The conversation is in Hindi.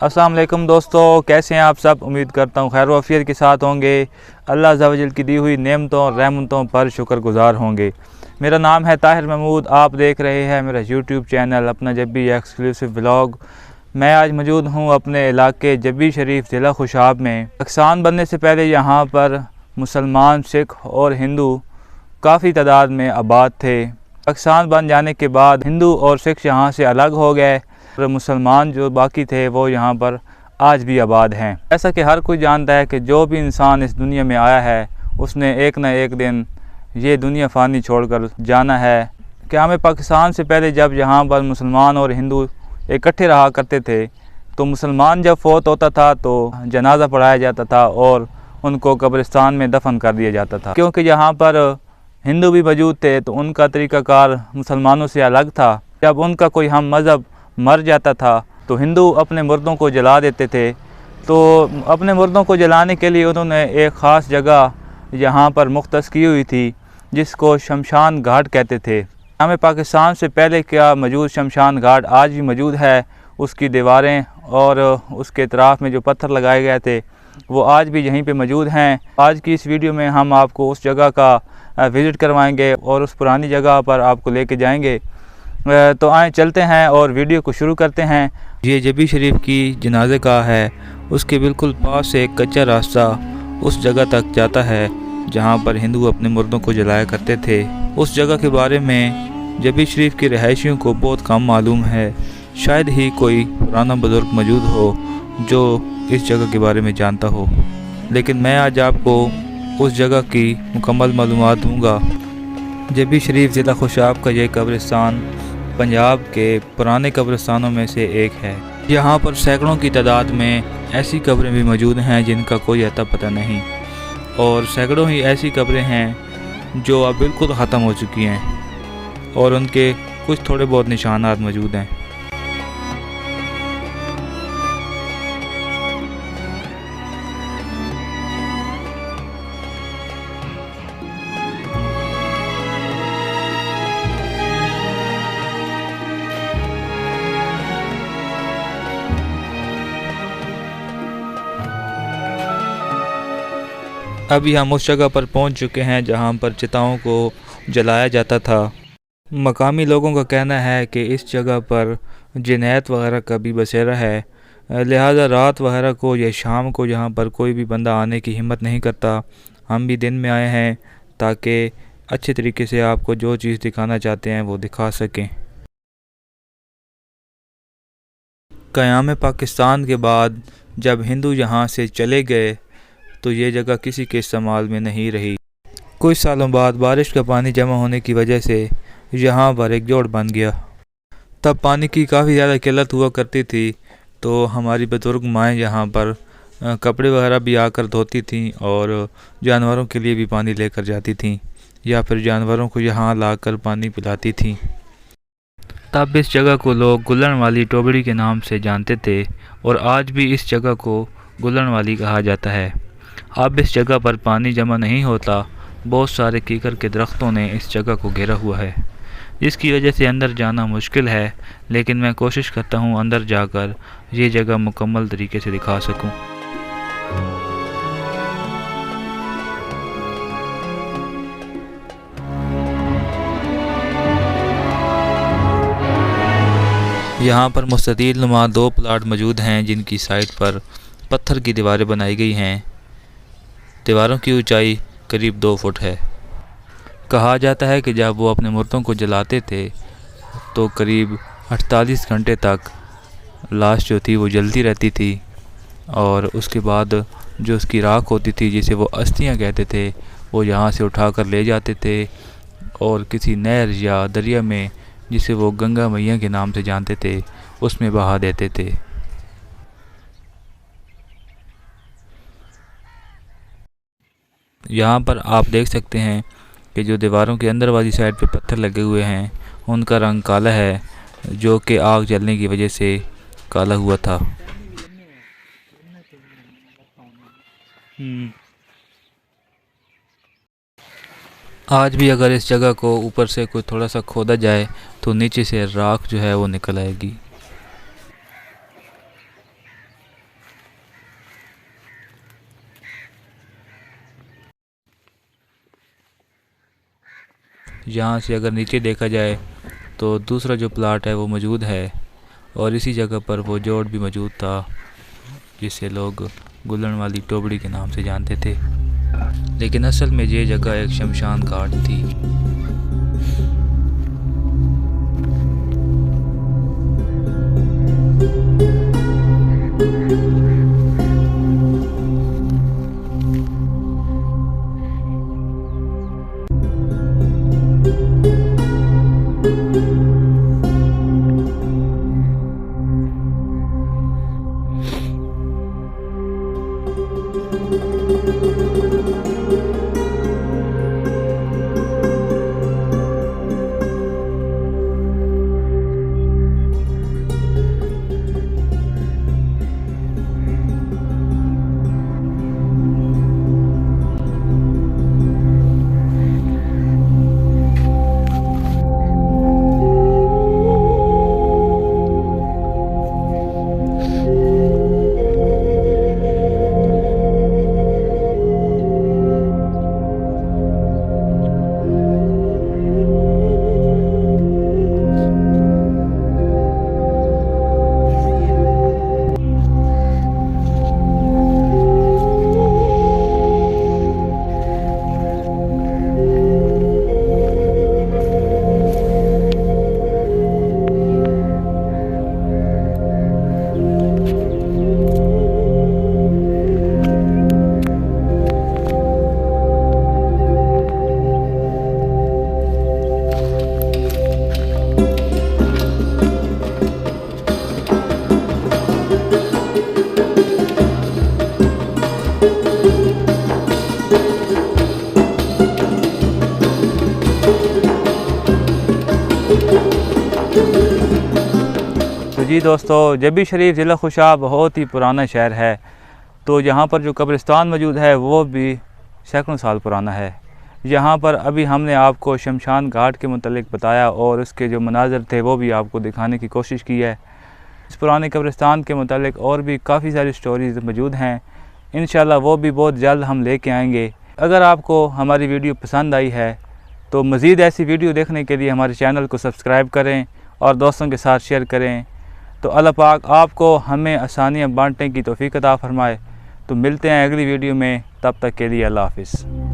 अस्सलाम वालेकुम दोस्तों, कैसे हैं आप सब। उम्मीद करता हूँ खैर वफ़ियत के साथ होंगे। अल्लाह अज़्ज़ा वजल की दी हुई नेमतों और रहमतों पर शुक्रगुज़ार होंगे। मेरा नाम है ताहिर महमूद। आप देख रहे हैं मेरा यूट्यूब चैनल अपना जब्बी एक्सक्लूसिव व्लॉग। मैं आज मौजूद हूँ अपने इलाके जब्बी शरीफ ज़िला खुशाब में। पाकिस्तान बनने से पहले यहाँ पर मुसलमान, सिख और हिंदू काफ़ी तादाद में आबाद थे। पाकिस्तान बन जाने के बाद हिंदू और सिख यहाँ से अलग हो गए और मुसलमान जो बाकी थे वो यहाँ पर आज भी आबाद हैं। ऐसा कि हर कोई जानता है कि जो भी इंसान इस दुनिया में आया है उसने एक न एक दिन ये दुनिया फ़ानी छोड़कर जाना है। क्या हमें पाकिस्तान से पहले जब यहाँ पर मुसलमान और हिंदू इकट्ठे रहा करते थे तो मुसलमान जब फ़ौत होता था तो जनाजा पढ़ाया जाता था और उनको कब्रिस्तान में दफन कर दिया जाता था। क्योंकि यहाँ पर हिंदू भी मौजूद थे तो उनका तरीक़ाकार मुसलमानों से अलग था। जब उनका कोई हम मज़हब मर जाता था तो हिंदू अपने मुर्दों को जला देते थे। तो अपने मुर्दों को जलाने के लिए उन्होंने एक ख़ास जगह यहाँ पर मुख्तस की हुई थी जिसको शमशान घाट कहते थे। हमें पाकिस्तान से पहले क्या मौजूद शमशान घाट आज भी मौजूद है। उसकी दीवारें और उसके अतराफ़ में जो पत्थर लगाए गए थे वो आज भी यहीं पे मौजूद हैं। आज की इस वीडियो में हम आपको उस जगह का विज़िट करवाएंगे और उस पुरानी जगह पर आपको लेके जाएंगे। तो आए चलते हैं और वीडियो को शुरू करते हैं। ये जब्बी शरीफ की जनाज़े गाह है। उसके बिल्कुल पास से एक कच्चा रास्ता उस जगह तक जाता है जहाँ पर हिंदू अपने मुर्दों को जलाया करते थे। उस जगह के बारे में जब्बी शरीफ के रहायशियों को बहुत कम मालूम है। शायद ही कोई पुराना बुज़ुर्ग मौजूद हो जो इस जगह के बारे में जानता हो, लेकिन मैं आज आपको उस जगह की मुकम्मल मालूमात दूँगा। जब्बी शरीफ ज़िला खुशाब का ये कब्रिस्तान पंजाब के पुराने कब्रिस्तानों में से एक है। यहाँ पर सैकड़ों की तादाद में ऐसी कब्रें भी मौजूद हैं जिनका कोई अता पता नहीं, और सैकड़ों ही ऐसी कब्रें हैं जो अब बिल्कुल ख़त्म हो चुकी हैं और उनके कुछ थोड़े बहुत निशानात मौजूद हैं। अभी हम उस जगह पर पहुंच चुके हैं जहां पर चिताओं को जलाया जाता था। मकामी लोगों का कहना है कि इस जगह पर जिन्नत वगैरह का भी बसेरा है, लिहाजा रात वगैरह को या शाम को यहाँ पर कोई भी बंदा आने की हिम्मत नहीं करता। हम भी दिन में आए हैं ताकि अच्छे तरीके से आपको जो चीज़ दिखाना चाहते हैं वो दिखा सकें। क़याम पाकिस्तान के बाद जब हिंदू यहाँ से चले गए तो ये जगह किसी के इस्तेमाल में नहीं रही। कुछ सालों बाद बारिश का पानी जमा होने की वजह से यहाँ पर एक जोड़ बन गया। तब पानी की काफ़ी ज़्यादा किल्लत हुआ करती थी तो हमारी बुजुर्ग माएँ यहाँ पर कपड़े वगैरह भी आकर धोती थीं और जानवरों के लिए भी पानी लेकर जाती थीं या फिर जानवरों को यहाँ लाकर पानी पिलाती थीं। तब इस जगह को लोग गुलन वाली टोबड़ी के नाम से जानते थे और आज भी इस जगह को गुलन वाली कहा जाता है। अब इस जगह पर पानी जमा नहीं होता। बहुत सारे कीकर के दरख्तों ने इस जगह को घेरा हुआ है जिसकी वजह से अंदर जाना मुश्किल है, लेकिन मैं कोशिश करता हूँ अंदर जाकर ये जगह मुकम्मल तरीके से दिखा सकूँ। यहाँ पर मुस्ततील नुमा 2 प्लाट मौजूद हैं जिनकी साइड पर पत्थर की दीवारें बनाई गई हैं। दीवारों की ऊंचाई करीब 2 फुट है। कहा जाता है कि जब वो अपने मुर्दों को जलाते थे तो करीब 48 घंटे तक लाश जो थी वो जलती रहती थी और उसके बाद जो उसकी राख होती थी जिसे वो अस्थियां कहते थे वो यहाँ से उठाकर ले जाते थे और किसी नहर या दरिया में जिसे वो गंगा मैया के नाम से जानते थे उसमें बहा देते थे। यहाँ पर आप देख सकते हैं कि जो दीवारों के अंदर वाली साइड पे पत्थर लगे हुए हैं उनका रंग काला है, जो कि आग जलने की वजह से काला हुआ था। आज भी अगर इस जगह को ऊपर से कोई थोड़ा सा खोदा जाए तो नीचे से राख जो है वो निकल आएगी। यहाँ से अगर नीचे देखा जाए तो दूसरा जो प्लाट है वो मौजूद है, और इसी जगह पर वो जोड़ भी मौजूद था जिसे लोग गुलन वाली टोबड़ी के नाम से जानते थे। लेकिन असल में ये जगह एक शमशान घाट थी। जी दोस्तों, जबी शरीफ ज़िला खुशाब बहुत ही पुराना शहर है। तो यहाँ पर जो कब्रिस्तान मौजूद है वो भी सैकड़ों साल पुराना है। यहाँ पर अभी हमने आपको शमशान घाट के मुतल्लिक बताया और उसके जो मनाज़र थे वो भी आपको दिखाने की कोशिश की है। इस पुराने कब्रिस्तान के मुतल्लिक और भी काफ़ी सारी स्टोरीज़ मौजूद हैं। इंशाल्लाह वो भी बहुत जल्द हम लेके आएंगे। अगर आपको हमारी वीडियो पसंद आई है तो मज़ीद ऐसी वीडियो देखने के लिए हमारे चैनल को सब्सक्राइब करें और दोस्तों के साथ शेयर करें। तो अल्लाह पाक आपको हमें आसानियाँ बांटने की तौफीक अता फरमाए। तो मिलते हैं अगली वीडियो में, तब तक के लिए अल्लाह हाफ़िज़।